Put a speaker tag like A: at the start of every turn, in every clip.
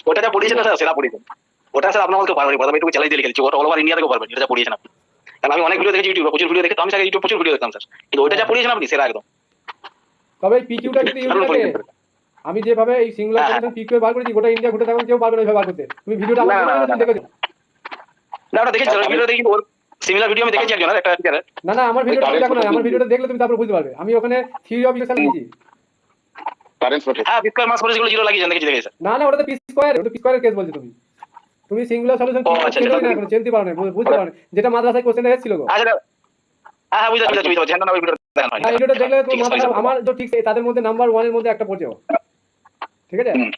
A: ওটা যা পড়িয়েছেন স্যার সেটা পড়িয়েছেন। ওটা স্যার আপনার আমাকে পারবেন, প্রথমে একটু চ্যালেঞ্জ দিয়ে লিখেছি, ওটা অল ওভার ইন্ডিয়া থেকে পারবেন, এটা যা পড়িয়েছেন আপনি। কারণ আমি অনেক ভিডিও দেখেছি ইউটিউবে, প্রচুর ভিডিও দেখে, তো আমি স্যার ইউটিউব প্রচুর ভিডিও দেখতাম স্যার, কিন্তু ওইটা যা পড়িয়েছেন আপনি সেরা একদম।
B: তবে এই পিকিউটা কিন্তু
A: দারুণ
B: ইউনিক আছে।
A: পড়িয়েছেন।
B: আমি যেভাবে এই সিঙ্গুলার
A: হ্যাঁ হ্যাঁ।
B: সলিউশন পিকিউ বার করেছি, গোটা ইন্ডিয়া ঘুরতে থাকুন কেউ পারবে না ওইভাবে বার করতে। তুমি ভিডিওটা আমার
A: না না
B: ভিডিও
A: না
B: তুমি
A: না
B: দেখেছো?
A: না, ওটা দেখেছি স্যার, ভিডিও দেখি, ওর সিমিলার ভিডিও আমি দেখেছি একজনের, একটা টিচারের।
B: না না, আমার
A: ওই
B: ভিডিওটা তুমি
A: কারেন্ট
B: দেখো না,
A: ফটো
B: আমার ভিডিওটা দেখলে তুমি তারপর বুঝতে পারবে। আমি ওখানে থিওরি অফ ইকুয়েশন লিখেছি।
A: কারেন্ট ফটো, হ্যাঁ বিটকয়েন মাস ফটো যেগুলো জিরো লাগিয়েছেন দেখেছি দেখেছি স্যার।
B: না না, ওটা তো পি স্কোয়ার, ওটা পি স্কোয়ারের কেস বলছো তুমি। তুমি সিঙ্গুলার সলিউশন
A: ও
B: কি
A: আচ্ছা
B: চেনোই
A: আচ্ছা
B: না, এখনো চিনতে পারো না, বুঝতে পারো না, যেটা মাদ্রাসায় কোশ্চেন এসেছিল গো।
A: আচ্ছা। হ্যাঁ হ্যাঁ, বুঝতে পারছি বুঝতে পারছি, হ্যাঁ না ওই ভিডিও দেখানো হয়নি।
B: হ্যাঁ, এই ভিডিওটা দেখলে
A: ঠিক
B: তোমার
A: আছে,
B: মাথা,
A: sorry, sorry।
B: আমার তো ঠিক তাদের মধ্যে নাম্বার 1 এর মধ্যে একটা পড়ছে ও। ঠিক আছে।
A: হুম।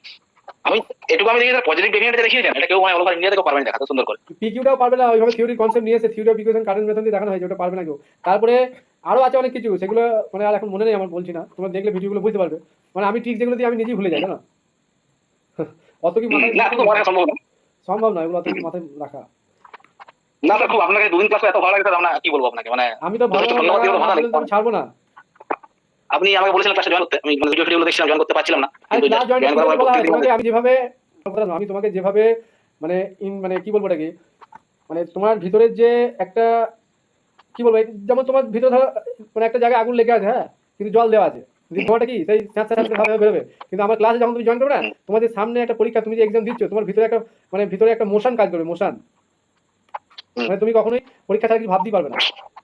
A: আমি এটুকু আমি দেখি পজিটিভ ডেফিনেটলি দেখিয়েছেন, এটা কেউ মানে অল ওভার ইন্ডিয়া থেকে পারবেন দেখাতে সুন্দর করে।
B: পিকিউটাও পারবে না ওইভাবে, থিওরি কনসেপ্ট নিয়ে এসে theory of equation current method দিয়ে দেখানো হয়েছে, ওটা পারবে না কেউ। তারপরে আরো আছে অনেক কিছু, সেগুলো মানে আর এখন মনে নেই আমার, বলছি না, তোমরা দেখলে ভিডিওগুলো বুঝতে পারবে। মানে আমি ঠিক যেগুলো দিয়ে আমি নিজেই ভুলে যাই, জানো। অত কি মাথায়
A: না তো মনে হয় সম্ভব না।
B: সম্ভব না এগুলো অত কি মাথায় রাখা।
A: না স্যার, খুব আপনাকে দুদিন ক্লাস এত ভালো লাগে স্যার, আমরা কি বলবো আপনাকে, মানে
B: আমি তো ভালো
A: ধন্যবাদ দিয়ে
B: না
A: ভাষা নেই।
B: বললে তো আমি ছাড়বো না।
A: আপনি আমাকে বলেছিলেন ক্লাসে জয়েন করতে, আমি মানে ভিডিও ভিডিওগুলো দেখছিলাম, জয়েন করতে পারছিলাম না,
B: আরে
A: কিন্তু
B: ক্লাস জয়েন
A: জয়েন করার পর
B: বলা হয়
A: প্রত্যেকদিন
B: তোমাকে, আমি যেভাবে আমি তোমাকে যেভাবে মানে মানে কি বলবো এটাকে, মানে তোমার ভিতরের যে একটা কি বলবো, যেমন তোমার ভিতরে ধরো মানে একটা জায়গায় আগুন লেগে আছে, হ্যাঁ, কিন্তু জল দেওয়া আছে, কিন্তু তোমারটা কি সেই স্যাঁতস্যাঁতে স্যাঁতস্যাঁতে ভাবে বেরোবে। কিন্তু আমার ক্লাসে যখন তুমি জয়েন করবে না, তোমাদের সামনে একটা পরীক্ষা, তুমি যে এক্সাম দিচ্ছ, তোমার ভিতরে একটা মানে ভিতরে একটা মোশন কাজ করবে, মোশন। মানে তুমি কখনোই পরীক্ষা ছাড়া কিছু ভাবতেই পারবে না।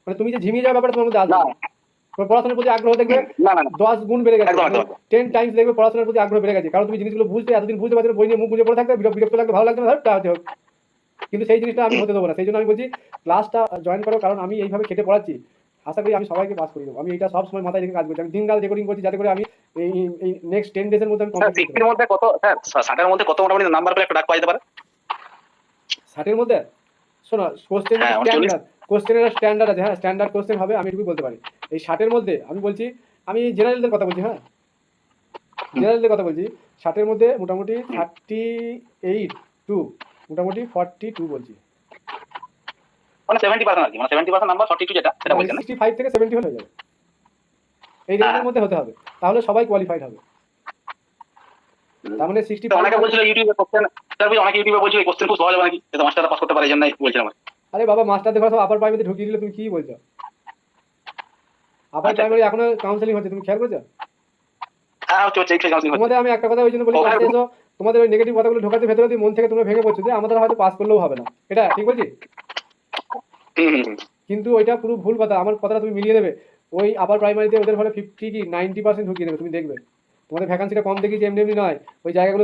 B: মানে তুমি যে ঝিমিয়ে যাওয়ার ব্যাপারটা তোমার মধ্যে আসবে
A: না
B: না। তোমার পড়াশোনার প্রতি আগ্রহ দেখবে
A: না না না,
B: 10 গুণ বেড়ে গেছে,
A: একদম
B: মানে
A: একদম একদম।
B: 10 টাইমস দেখবে পড়াশোনার প্রতি আগ্রহ বেড়ে গেছে, কারণ তুমি জিনিসগুলো বুঝতে এতদিন বুঝতে পারছো না, বই নিয়ে মুখ বুঝে পড়ে থাকতে বিরক্ত লাগবে, ভালো লাগবে না, ধর হতে হোক। কিন্তু সেই জিনিসটা আমি হতে দেবো না, সেই জন্য আমি বলছি ক্লাসটা জয়েন করো, কারণ আমি এইভাবে খেটে পড়াচ্ছি, আশা করি আমি সবাইকে পাস করে দেবো। আমি এটা সবসময় মাথায় রেখে কাজ করছি, আমি দিন রাত রেকর্ডিং করছি যাতে করে আমি এই নেক্সট 10 ডেজের মধ্যে আমি
A: স্যার
B: কমপ্লিট করতে
A: 60 এর
B: পারি।
A: মধ্যে কত স্যার, 60 এর মধ্যে কত মোটামুটি নাম্বার পেলে একটা ডাক পাওয়া যেতে পারে?
B: 60 এর মধ্যে শোনো, কোশ্চেনের
A: হ্যাঁ 39।
B: স্ট্যান্ডার্ড, কোশ্চেনের স্ট্যান্ডার্ড আছে, হ্যাঁ স্ট্যান্ডার্ড কোশ্চেন হবে, আমি এটুকুই বলতে পারি। এই 60 এর মধ্যে আমি বলছি, আমি জেনারেলদের কথা বলছি, হ্যাঁ জেনারেলদের কথা বলছি, 60 এর মধ্যে মোটামুটি 38 টু মোটামুটি 42 বলছি।
A: মানে 70% আর কি, মানে 70% নাম্বার 42 যেটা সেটা
B: মানে
A: বলছেন না?
B: 65 থেকে 70 হয়ে যাবে, এই রেঞ্জের মধ্যে হতে হবে, তাহলে সবাই কোয়ালিফাইড হবে। তার মানে
A: তো
B: 65।
A: অনেকে বলছিল ইউটিউবে কোশ্চেন, স্যার অনেকে ইউটিউবে বলছিল কোশ্চেন খুব সহজ হবে নাকি, তো মাস্টাররা পাস করতে পারে, এই জন্যই বলছিলাম আমি।
B: আরে বাবা, মাস্টারদের ঘর সব আপার প্রাইমারিতে ঢুকিয়ে দিলে তুমি কি বলছো? আপার
A: আচ্ছা
B: প্রাইমারি এখনো কাউন্সেলিং হচ্ছে, তুমি খেয়াল করেছো?
A: হ্যাঁ হচ্ছে হচ্ছে, এই কাউন্সিলিং হচ্ছে।
B: তোমাদের আমি একটা কথা ওই জন্য বলি,
A: ওখানে
B: ক্লাসে এসো, তোমাদের ওই নেগেটিভ কথাগুলো ঢোকাতে ভেতরে দিয়ে মন থেকে তোমরা ভেঙে পড়ছো যে আমাদের হয়তো পাস করলেও হবে না, এটা ঠিক বলছি?
A: হুম হুম হুম।
B: কিন্তু ওইটা পুরো ভুল কথা, আমার কথাটা তুমি মিলিয়ে নেবে। ওই আপার প্রাইমারিতে ওদের হলে 50 কি 90% ঢুকিয়ে দেবে, তুমি দেখবে। তোমাদের ভ্যাকান্সিটা কম দেখি যে এমনি এমনি নয়, ওই জায়গাগুলো